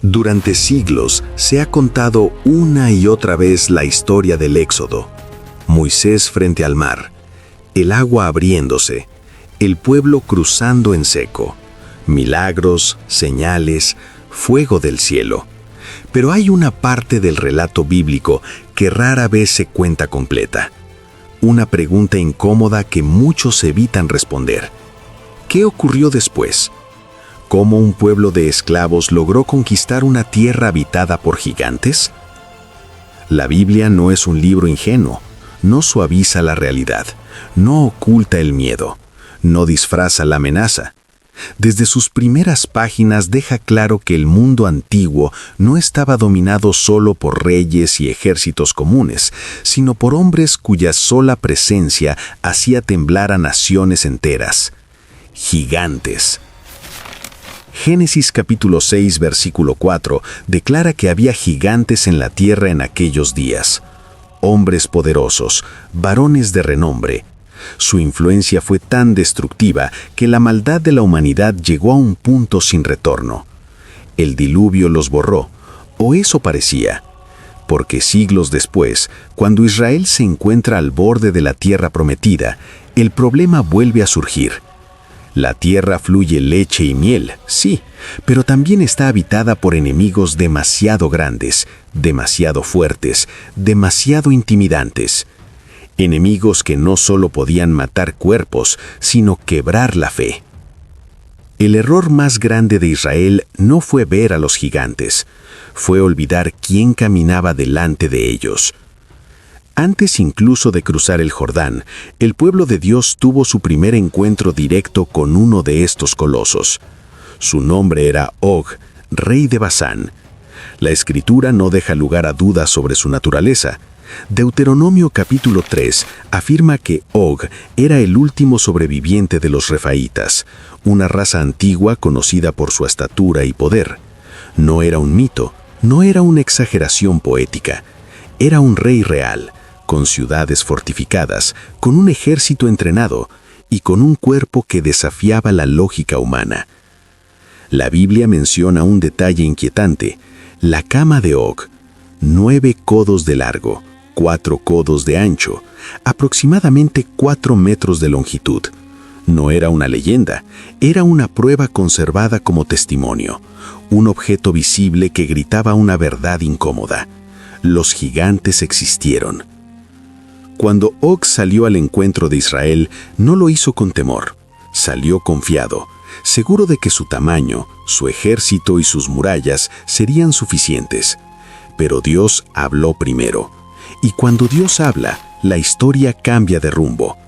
Durante siglos se ha contado una y otra vez la historia del Éxodo. Moisés frente al mar, el agua abriéndose, el pueblo cruzando en seco, milagros, señales, fuego del cielo. Pero hay una parte del relato bíblico que rara vez se cuenta completa. Una pregunta incómoda que muchos evitan responder. ¿Qué ocurrió después? ¿Cómo un pueblo de esclavos logró conquistar una tierra habitada por gigantes? La Biblia no es un libro ingenuo, no suaviza la realidad, no oculta el miedo, no disfraza la amenaza. Desde sus primeras páginas deja claro que el mundo antiguo no estaba dominado solo por reyes y ejércitos comunes, sino por hombres cuya sola presencia hacía temblar a naciones enteras. Gigantes. Génesis capítulo 6, versículo 4, declara que había gigantes en la tierra en aquellos días. Hombres poderosos, varones de renombre. Su influencia fue tan destructiva que la maldad de la humanidad llegó a un punto sin retorno. El diluvio los borró, o eso parecía, porque siglos después, cuando Israel se encuentra al borde de la tierra prometida, el problema vuelve a surgir. La tierra fluye leche y miel, sí, pero también está habitada por enemigos demasiado grandes, demasiado fuertes, demasiado intimidantes. Enemigos que no solo podían matar cuerpos, sino quebrar la fe. El error más grande de Israel no fue ver a los gigantes, fue olvidar quién caminaba delante de ellos. Antes incluso de cruzar el Jordán, el pueblo de Dios tuvo su primer encuentro directo con uno de estos colosos. Su nombre era Og, rey de Basán. La Escritura no deja lugar a dudas sobre su naturaleza. Deuteronomio capítulo 3 afirma que Og era el último sobreviviente de los refaítas, una raza antigua conocida por su estatura y poder. No era un mito, no era una exageración poética. Era un rey real, con ciudades fortificadas, con un ejército entrenado y con un cuerpo que desafiaba la lógica humana. La Biblia menciona un detalle inquietante: la cama de Og, 9 codos de largo, 4 codos de ancho, aproximadamente 4 metros de longitud. No era una leyenda, era una prueba conservada como testimonio, un objeto visible que gritaba una verdad incómoda. Los gigantes existieron. Cuando Og salió al encuentro de Israel, no lo hizo con temor. Salió confiado, seguro de que su tamaño, su ejército y sus murallas serían suficientes. Pero Dios habló primero. Y cuando Dios habla, la historia cambia de rumbo.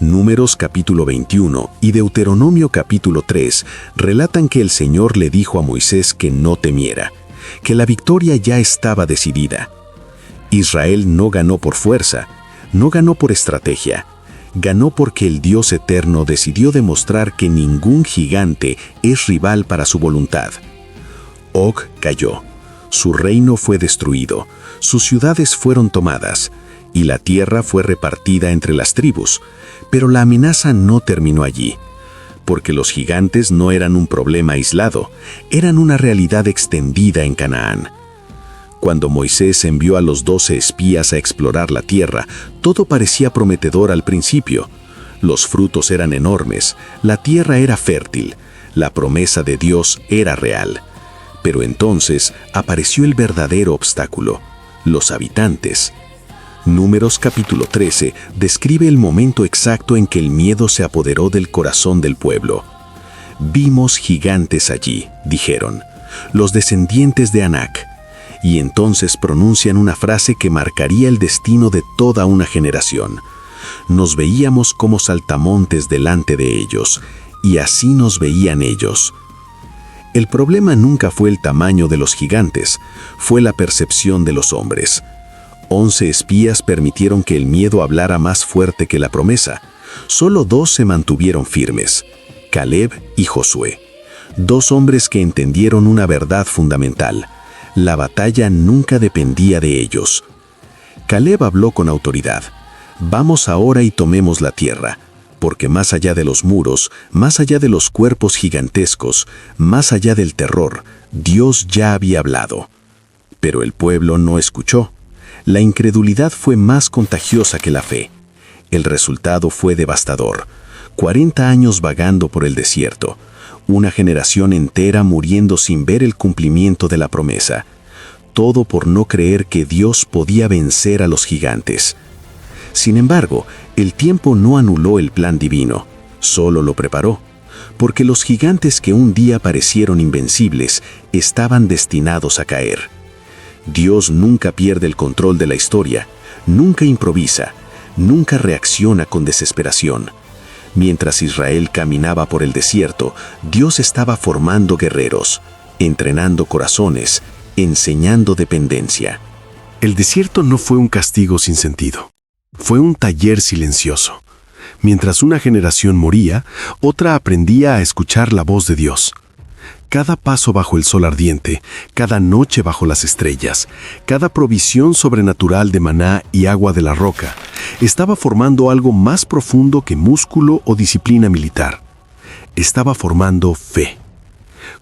Números capítulo 21 y Deuteronomio capítulo 3 relatan que el Señor le dijo a Moisés que no temiera, que la victoria ya estaba decidida. Israel no ganó por fuerza, no ganó por estrategia, ganó porque el Dios eterno decidió demostrar que ningún gigante es rival para su voluntad. Og cayó, su reino fue destruido, sus ciudades fueron tomadas, y la tierra fue repartida entre las tribus, pero la amenaza no terminó allí, porque los gigantes no eran un problema aislado, eran una realidad extendida en Canaán. Cuando Moisés envió a los 12 espías a explorar la tierra, todo parecía prometedor al principio. Los frutos eran enormes, la tierra era fértil, la promesa de Dios era real. Pero entonces apareció el verdadero obstáculo: los habitantes. Números capítulo 13 describe el momento exacto en que el miedo se apoderó del corazón del pueblo. «Vimos gigantes allí», dijeron, «los descendientes de Anac». Y entonces pronuncian una frase que marcaría el destino de toda una generación. «Nos veíamos como saltamontes delante de ellos, y así nos veían ellos». El problema nunca fue el tamaño de los gigantes, fue la percepción de los hombres. 11 espías permitieron que el miedo hablara más fuerte que la promesa. Solo 2 se mantuvieron firmes: Caleb y Josué. 2 hombres que entendieron una verdad fundamental: la batalla nunca dependía de ellos. Caleb habló con autoridad: «Vamos ahora y tomemos la tierra». porque más allá de los muros, más allá de los cuerpos gigantescos, más allá del terror, Dios ya había hablado. Pero el pueblo no escuchó. La incredulidad fue más contagiosa que la fe. El resultado fue devastador. 40 años vagando por el desierto, una generación entera muriendo sin ver el cumplimiento de la promesa. Todo por no creer que Dios podía vencer a los gigantes. Sin embargo, el tiempo no anuló el plan divino, solo lo preparó, porque los gigantes que un día parecieron invencibles estaban destinados a caer. Dios nunca pierde el control de la historia, nunca improvisa, nunca reacciona con desesperación. Mientras Israel caminaba por el desierto, Dios estaba formando guerreros, entrenando corazones, enseñando dependencia. El desierto no fue un castigo sin sentido. Fue un taller silencioso. Mientras una generación moría, otra aprendía a escuchar la voz de Dios. Cada paso bajo el sol ardiente, cada noche bajo las estrellas, cada provisión sobrenatural de maná y agua de la roca, estaba formando algo más profundo que músculo o disciplina militar. Estaba formando fe.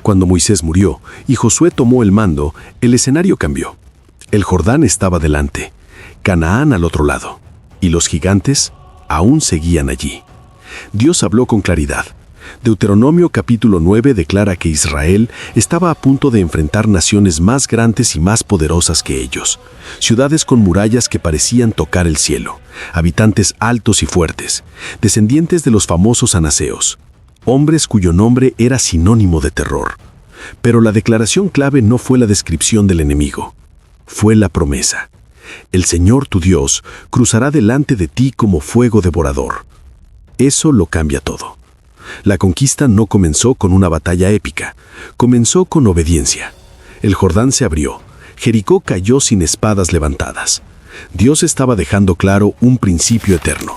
Cuando Moisés murió y Josué tomó el mando, el escenario cambió. El Jordán estaba delante, Canaán al otro lado, y los gigantes aún seguían allí. Dios habló con claridad. Deuteronomio capítulo 9 declara que Israel estaba a punto de enfrentar naciones más grandes y más poderosas que ellos, ciudades con murallas que parecían tocar el cielo, habitantes altos y fuertes, descendientes de los famosos anaseos, hombres cuyo nombre era sinónimo de terror. Pero la declaración clave no fue la descripción del enemigo, fue la promesa. El Señor tu Dios cruzará delante de ti como fuego devorador. Eso lo cambia todo. La conquista no comenzó con una batalla épica, comenzó con obediencia. El Jordán se abrió, Jericó cayó sin espadas levantadas. Dios estaba dejando claro un principio eterno.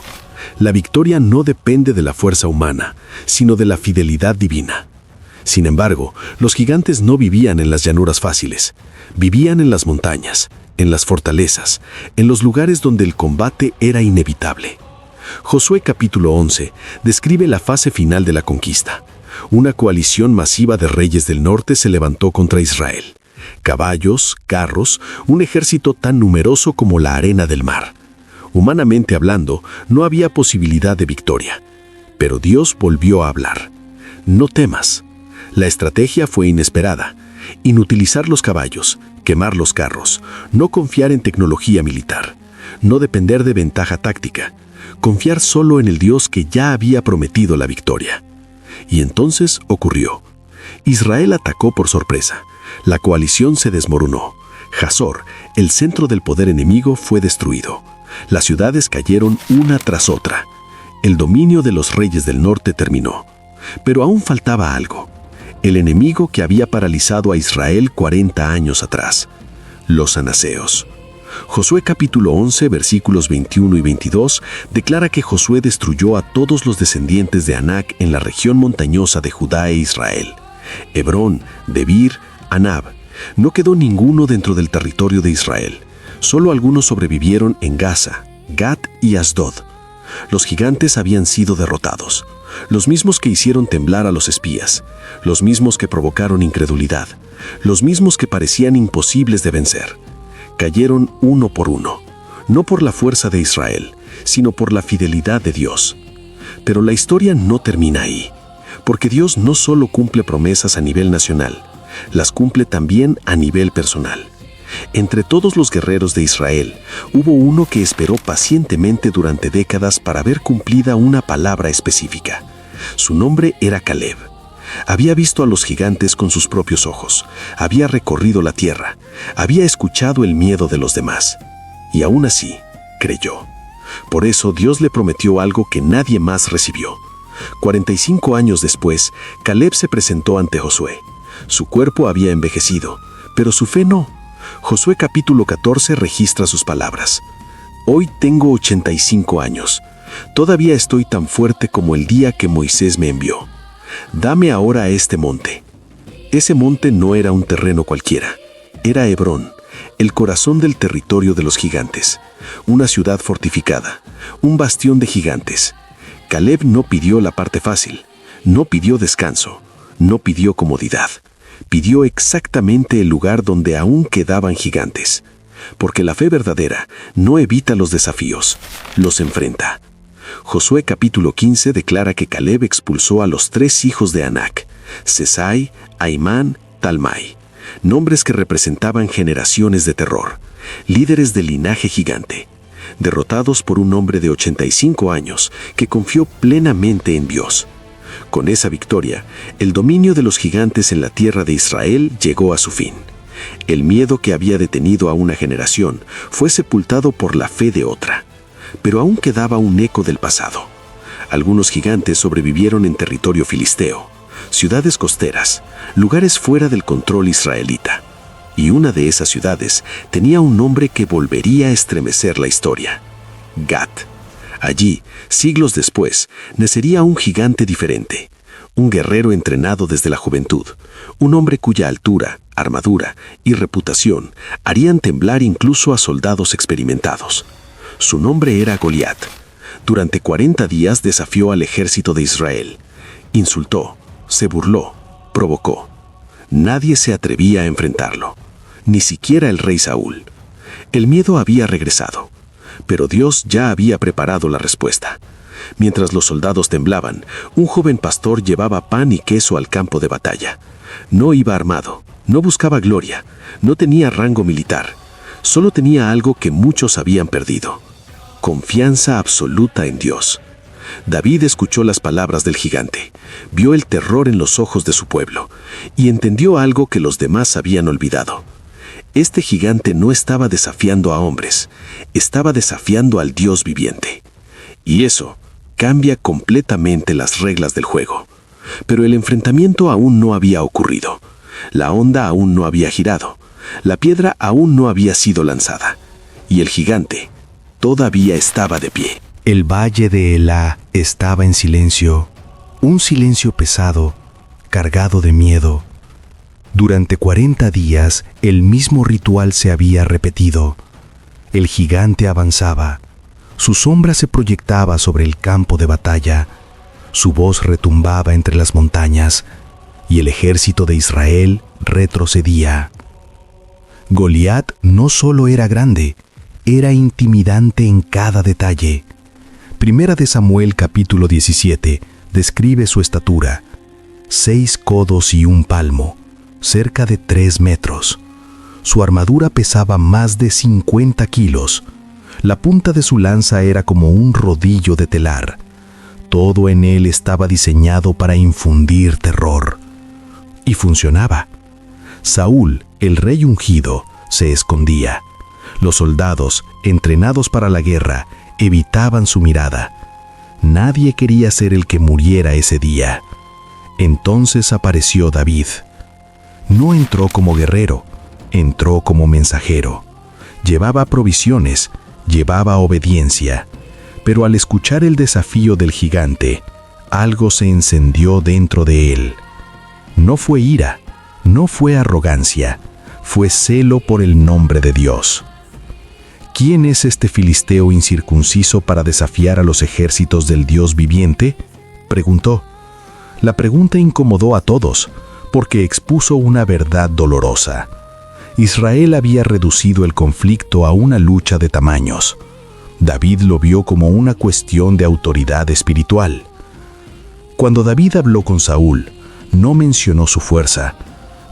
La victoria no depende de la fuerza humana, sino de la fidelidad divina. Sin embargo, los gigantes no vivían en las llanuras fáciles, vivían en las montañas, en las fortalezas, en los lugares donde el combate era inevitable. Josué capítulo 11 describe la fase final de la conquista. Una coalición masiva de reyes del norte se levantó contra Israel. Caballos, carros, un ejército tan numeroso como la arena del mar. Humanamente hablando, no había posibilidad de victoria. Pero Dios volvió a hablar. No temas. La estrategia fue inesperada. Inutilizar los caballos, quemar los carros, no confiar en tecnología militar, no depender de ventaja táctica, confiar solo en el Dios que ya había prometido la victoria. Y entonces ocurrió. Israel atacó por sorpresa. La coalición se desmoronó. Hazor, el centro del poder enemigo, fue destruido. Las ciudades cayeron una tras otra. El dominio de los reyes del norte terminó. Pero aún faltaba algo. El enemigo que había paralizado a Israel 40 años atrás. Los anaseos. Josué capítulo 11, versículos 21 y 22 declara que Josué destruyó a todos los descendientes de Anac en la región montañosa de Judá e Israel. Hebrón, Debir, Anab. No quedó ninguno dentro del territorio de Israel. Solo algunos sobrevivieron en Gaza, Gat y Asdod. Los gigantes habían sido derrotados. Los mismos que hicieron temblar a los espías. Los mismos que provocaron incredulidad. Los mismos que parecían imposibles de vencer. Cayeron uno por uno, no por la fuerza de Israel, sino por la fidelidad de Dios. Pero la historia no termina ahí, porque Dios no solo cumple promesas a nivel nacional, las cumple también a nivel personal. Entre todos los guerreros de Israel, hubo uno que esperó pacientemente durante décadas para ver cumplida una palabra específica. Su nombre era Caleb. Había visto a los gigantes con sus propios ojos, había recorrido la tierra, había escuchado el miedo de los demás, y aún así creyó. Por eso Dios le prometió algo que nadie más recibió. 45 años después, Caleb se presentó ante Josué. Su cuerpo había envejecido, pero su fe no. Josué capítulo 14 registra sus palabras. Hoy tengo 85 años. Todavía estoy tan fuerte como el día que Moisés me envió. Dame ahora este monte. Ese monte no era un terreno cualquiera. Era Hebrón, el corazón del territorio de los gigantes. Una ciudad fortificada, un bastión de gigantes. Caleb no pidió la parte fácil, no pidió descanso, no pidió comodidad. Pidió exactamente el lugar donde aún quedaban gigantes. Porque la fe verdadera no evita los desafíos, los enfrenta. Josué capítulo 15 declara que Caleb expulsó a los 3 hijos de Anac, Sesai, Aimán, Talmai, nombres que representaban generaciones de terror, líderes del linaje gigante, derrotados por un hombre de 85 años que confió plenamente en Dios. Con esa victoria, el dominio de los gigantes en la tierra de Israel llegó a su fin. El miedo que había detenido a una generación fue sepultado por la fe de otra. Pero aún quedaba un eco del pasado. Algunos gigantes sobrevivieron en territorio filisteo, ciudades costeras, lugares fuera del control israelita. Y una de esas ciudades tenía un nombre que volvería a estremecer la historia: Gat. Allí, siglos después, nacería un gigante diferente, un guerrero entrenado desde la juventud, un hombre cuya altura, armadura y reputación harían temblar incluso a soldados experimentados. Su nombre era Goliat. Durante 40 días desafió al ejército de Israel. Insultó, se burló, provocó. Nadie se atrevía a enfrentarlo, ni siquiera el rey Saúl. El miedo había regresado, pero Dios ya había preparado la respuesta. Mientras los soldados temblaban, un joven pastor llevaba pan y queso al campo de batalla. No iba armado, no buscaba gloria, no tenía rango militar. Solo tenía algo que muchos habían perdido: confianza absoluta en Dios. David escuchó las palabras del gigante, vio el terror en los ojos de su pueblo y entendió algo que los demás habían olvidado. Este gigante no estaba desafiando a hombres, estaba desafiando al Dios viviente. Y eso cambia completamente las reglas del juego. Pero el enfrentamiento aún no había ocurrido. La onda aún no había girado. La piedra aún no había sido lanzada. Y el gigante todavía estaba de pie. El valle de Elá estaba en silencio, un silencio pesado, cargado de miedo. Durante 40 días, el mismo ritual se había repetido. El gigante avanzaba. Su sombra se proyectaba sobre el campo de batalla. Su voz retumbaba entre las montañas, y el ejército de Israel retrocedía. Goliat no solo era grande, era intimidante en cada detalle. Primera de Samuel capítulo 17 describe su estatura: 6 codos y 1 palmo, cerca de 3 metros. Su armadura pesaba más de 50 kilos. La punta de su lanza era como un rodillo de telar. Todo en él estaba diseñado para infundir terror. Y funcionaba. Saúl, el rey ungido, se escondía. Los soldados, entrenados para la guerra, evitaban su mirada. Nadie quería ser el que muriera ese día. Entonces apareció David. No entró como guerrero, entró como mensajero. Llevaba provisiones, llevaba obediencia. Pero al escuchar el desafío del gigante, algo se encendió dentro de él. No fue ira, no fue arrogancia, fue celo por el nombre de Dios. ¿Quién es este filisteo incircunciso para desafiar a los ejércitos del Dios viviente?, preguntó. La pregunta incomodó a todos, porque expuso una verdad dolorosa. Israel había reducido el conflicto a una lucha de tamaños. David lo vio como una cuestión de autoridad espiritual. Cuando David habló con Saúl, no mencionó su fuerza,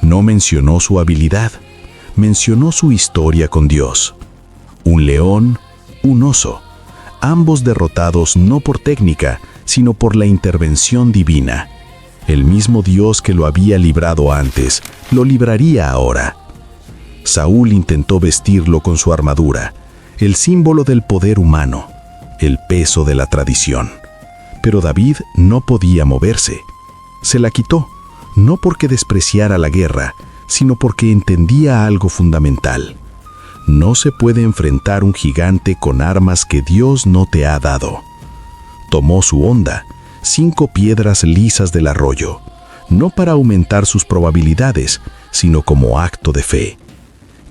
no mencionó su habilidad, mencionó su historia con Dios. Un león, un oso, ambos derrotados no por técnica, sino por la intervención divina. El mismo Dios que lo había librado antes, lo libraría ahora. Saúl intentó vestirlo con su armadura, el símbolo del poder humano, el peso de la tradición. Pero David no podía moverse. Se la quitó, no porque despreciara la guerra, sino porque entendía algo fundamental. No se puede enfrentar un gigante con armas que Dios no te ha dado. Tomó su honda, 5 piedras lisas del arroyo, no para aumentar sus probabilidades, sino como acto de fe.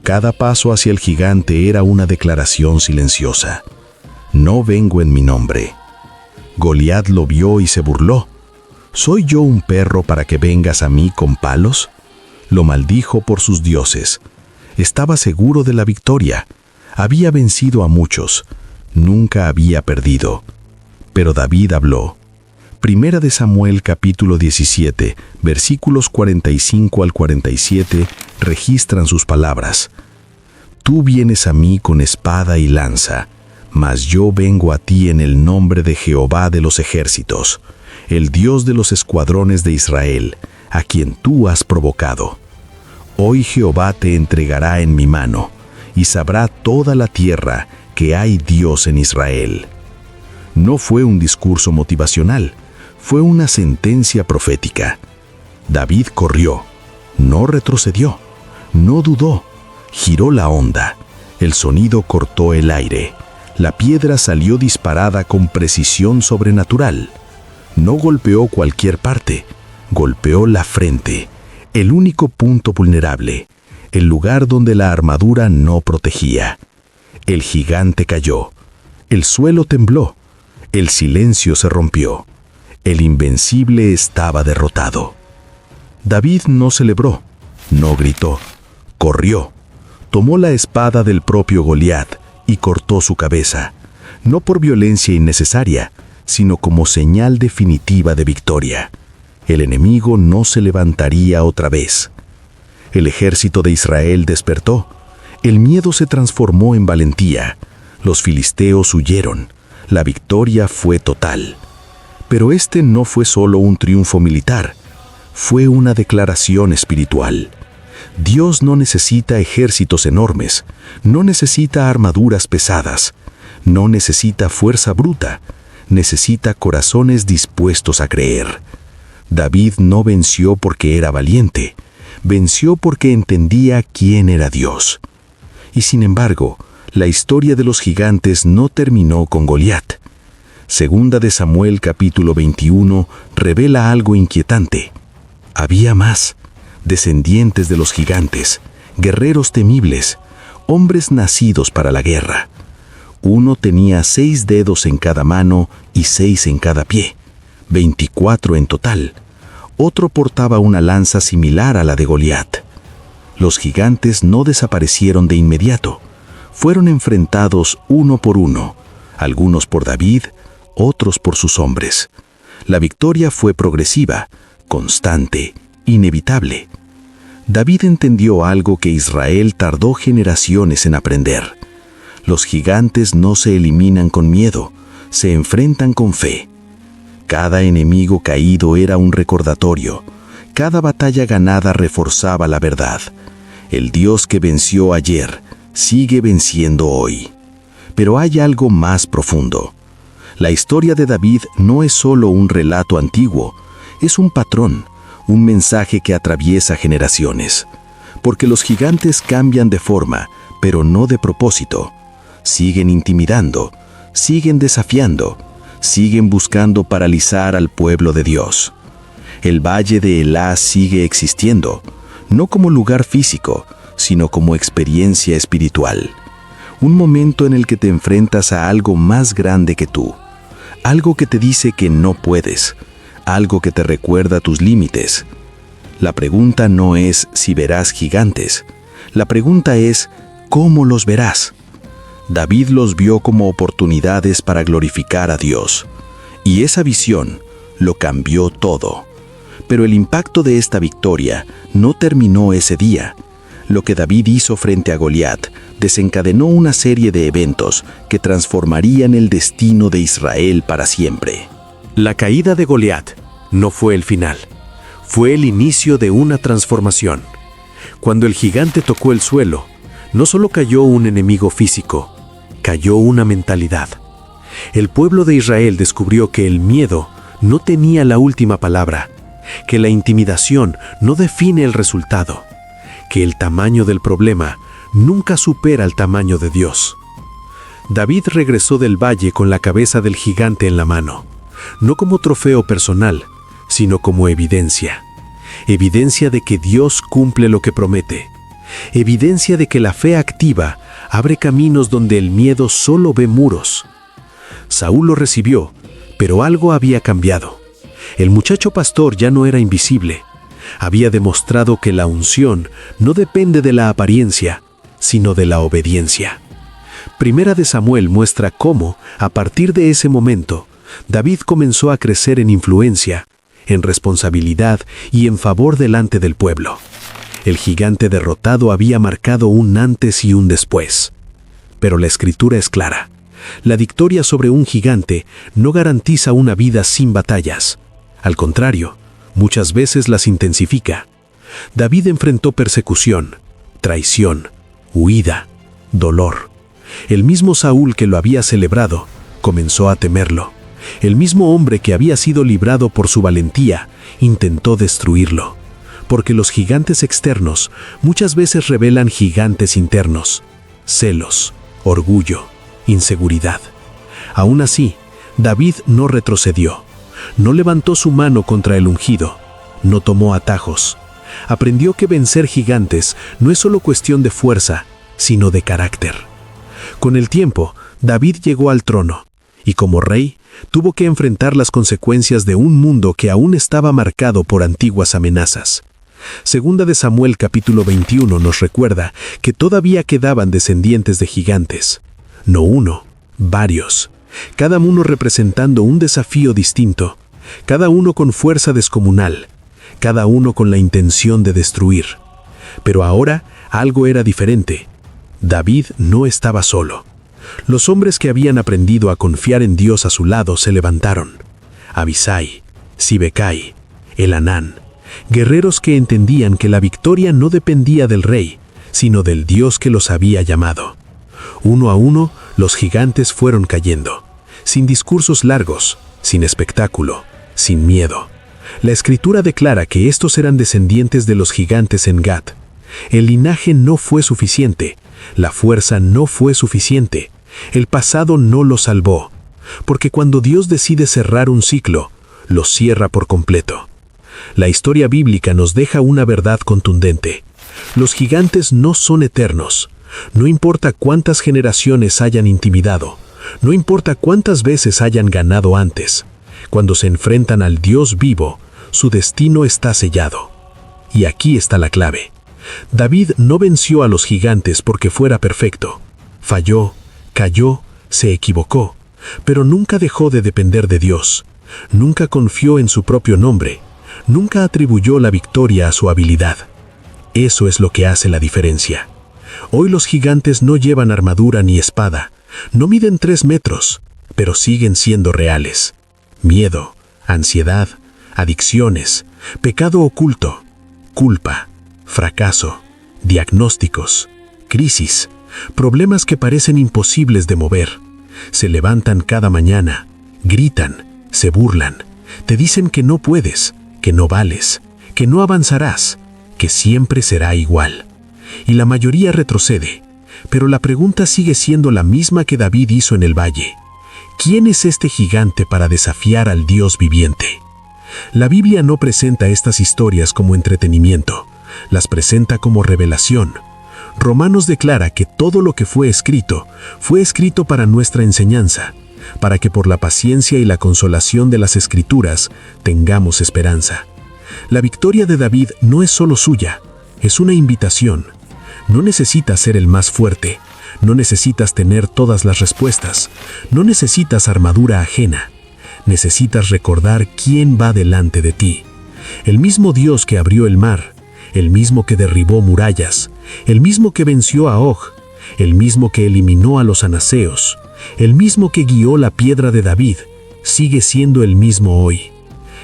Cada paso hacia el gigante era una declaración silenciosa. No vengo en mi nombre. Goliat lo vio y se burló. ¿Soy yo un perro para que vengas a mí con palos? Lo maldijo por sus dioses. Estaba seguro de la victoria. Había vencido a muchos. Nunca había perdido. Pero David habló. Primera de Samuel capítulo 17, versículos 45 al 47 registran sus palabras. Tú vienes a mí con espada y lanza, mas yo vengo a ti en el nombre de Jehová de los ejércitos, el Dios de los escuadrones de Israel, a quien tú has provocado. Hoy Jehová te entregará en mi mano, y sabrá toda la tierra que hay Dios en Israel. No fue un discurso motivacional, fue una sentencia profética. David corrió, no retrocedió, no dudó, giró la onda, el sonido cortó el aire, la piedra salió disparada con precisión sobrenatural. No golpeó cualquier parte, golpeó la frente, el único punto vulnerable, el lugar donde la armadura no protegía. El gigante cayó, el suelo tembló, el silencio se rompió. El invencible estaba derrotado. David no celebró, no gritó, corrió, tomó la espada del propio Goliat y cortó su cabeza, no por violencia innecesaria, sino como señal definitiva de victoria. El enemigo no se levantaría otra vez. El ejército de Israel despertó, el miedo se transformó en valentía, los filisteos huyeron, la victoria fue total. Pero este no fue solo un triunfo militar, fue una declaración espiritual. Dios no necesita ejércitos enormes, no necesita armaduras pesadas, no necesita fuerza bruta, necesita corazones dispuestos a creer. David no venció porque era valiente, venció porque entendía quién era Dios. Y sin embargo, la historia de los gigantes no terminó con Goliat. Segunda de Samuel capítulo 21 revela algo inquietante. Había más, descendientes de los gigantes, guerreros temibles, hombres nacidos para la guerra. Uno tenía 6 dedos en cada mano y 6 en cada pie, 24 en total. Otro portaba una lanza similar a la de Goliat. Los gigantes no desaparecieron de inmediato. Fueron enfrentados uno por uno, algunos por David, otros por sus hombres. La victoria fue progresiva, constante, inevitable. David entendió algo que Israel tardó generaciones en aprender. Los gigantes no se eliminan con miedo, se enfrentan con fe. Cada enemigo caído era un recordatorio. Cada batalla ganada reforzaba la verdad. El Dios que venció ayer sigue venciendo hoy. Pero hay algo más profundo. La historia de David no es solo un relato antiguo, es un patrón, un mensaje que atraviesa generaciones. Porque los gigantes cambian de forma, pero no de propósito. Siguen intimidando, siguen desafiando, siguen buscando paralizar al pueblo de Dios. El valle de Elá sigue existiendo, no como lugar físico, sino como experiencia espiritual. Un momento en el que te enfrentas a algo más grande que tú. Algo que te dice que no puedes, algo que te recuerda tus límites. La pregunta no es si verás gigantes, la pregunta es ¿cómo los verás? David los vio como oportunidades para glorificar a Dios, y esa visión lo cambió todo. Pero el impacto de esta victoria no terminó ese día. Lo que David hizo frente a Goliat desencadenó una serie de eventos que transformarían el destino de Israel para siempre. La caída de Goliat no fue el final, fue el inicio de una transformación. Cuando el gigante tocó el suelo, no solo cayó un enemigo físico, cayó una mentalidad. El pueblo de Israel descubrió que el miedo no tenía la última palabra, que la intimidación no define el resultado, que el tamaño del problema nunca supera el tamaño de Dios. David regresó del valle con la cabeza del gigante en la mano, no como trofeo personal, sino como evidencia. Evidencia de que Dios cumple lo que promete. Evidencia de que la fe activa abre caminos donde el miedo solo ve muros. Saúl lo recibió, Pero algo había cambiado. El muchacho pastor ya no era invisible. Había demostrado que la unción no depende de la apariencia, sino de la obediencia. Primera de Samuel muestra cómo, a partir de ese momento, David comenzó a crecer en influencia, en responsabilidad y en favor delante del pueblo. El gigante derrotado había marcado un antes y un después. Pero la escritura es clara. La victoria sobre un gigante no garantiza una vida sin batallas. Al contrario, muchas veces las intensifica. David enfrentó persecución, traición, huida, dolor. El mismo Saúl que lo había celebrado comenzó a temerlo. El mismo hombre que había sido librado por su valentía intentó destruirlo. Porque los gigantes externos muchas veces revelan gigantes internos: celos, orgullo, inseguridad. Aún así, David no retrocedió. No levantó su mano contra el ungido. No tomó atajos. Aprendió que vencer gigantes no es solo cuestión de fuerza, sino de carácter. Con el tiempo, David llegó al trono, y como rey, tuvo que enfrentar las consecuencias de un mundo que aún estaba marcado por antiguas amenazas. Segunda de Samuel capítulo 21 nos recuerda que todavía quedaban descendientes de gigantes. No uno, varios. Cada uno representando un desafío distinto. Cada uno con fuerza descomunal. Cada uno con la intención de destruir. Pero ahora algo era diferente. David no estaba solo. Los hombres que habían aprendido a confiar en Dios a su lado se levantaron. Abisai, Sibecai, Elhanán, guerreros que entendían que la victoria no dependía del rey, sino del Dios que los había llamado. Uno a uno, los gigantes fueron cayendo, sin discursos largos, sin espectáculo, sin miedo. La escritura declara que estos eran descendientes de los gigantes en Gat. El linaje no fue suficiente, la fuerza no fue suficiente, el pasado no lo salvó, porque cuando Dios decide cerrar un ciclo, lo cierra por completo. La historia bíblica nos deja una verdad contundente. Los gigantes no son eternos. No importa cuántas generaciones hayan intimidado, no importa cuántas veces hayan ganado antes. Cuando se enfrentan al Dios vivo, su destino está sellado. Y aquí está la clave. David no venció a los gigantes porque fuera perfecto. Falló, cayó, se equivocó, pero nunca dejó de depender de Dios. Nunca confió en su propio nombre. Nunca atribuyó la victoria a su habilidad. Eso es lo que hace la diferencia. Hoy los gigantes no llevan armadura ni espada, no miden 3 metros, pero siguen siendo reales. Miedo, ansiedad, adicciones, pecado oculto, culpa, fracaso, diagnósticos, crisis, problemas que parecen imposibles de mover. Se levantan cada mañana, gritan, se burlan, te dicen que no puedes, que no vales, que no avanzarás, que siempre será igual. Y la mayoría retrocede, pero la pregunta sigue siendo la misma que David hizo en el valle. ¿Quién es este gigante para desafiar al Dios viviente? La Biblia no presenta estas historias como entretenimiento, las presenta como revelación. Romanos declara que todo lo que fue escrito para nuestra enseñanza, para que por la paciencia y la consolación de las Escrituras tengamos esperanza. La victoria de David no es solo suya, es una invitación. No necesitas ser el más fuerte, no necesitas tener todas las respuestas, no necesitas armadura ajena. Necesitas recordar quién va delante de ti. El mismo Dios que abrió el mar, el mismo que derribó murallas, el mismo que venció a Og, el mismo que eliminó a los anaseos, el mismo que guió la piedra de David, sigue siendo el mismo hoy.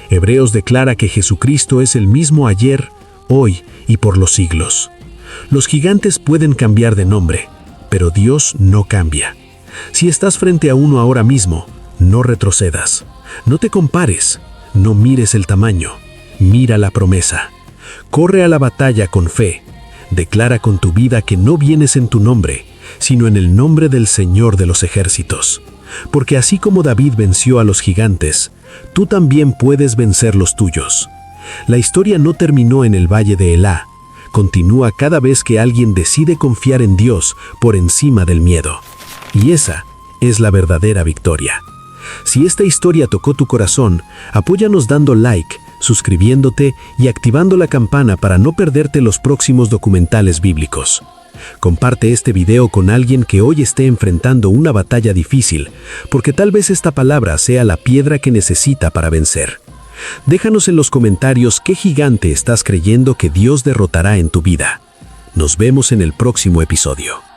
Hebreos declara que Jesucristo es el mismo ayer, hoy y por los siglos. Los gigantes pueden cambiar de nombre, pero Dios no cambia. Si estás frente a uno ahora mismo, no retrocedas. No te compares, no mires el tamaño, mira la promesa. Corre a la batalla con fe. Declara con tu vida que no vienes en tu nombre, sino en el nombre del Señor de los ejércitos. Porque así como David venció a los gigantes, tú también puedes vencer los tuyos. La historia no terminó en el valle de Elá. Continúa cada vez que alguien decide confiar en Dios por encima del miedo. Y esa es la verdadera victoria. Si esta historia tocó tu corazón, apóyanos dando like, suscribiéndote y activando la campana para no perderte los próximos documentales bíblicos. Comparte este video con alguien que hoy esté enfrentando una batalla difícil, porque tal vez esta palabra sea la piedra que necesita para vencer. Déjanos en los comentarios qué gigante estás creyendo que Dios derrotará en tu vida. Nos vemos en el próximo episodio.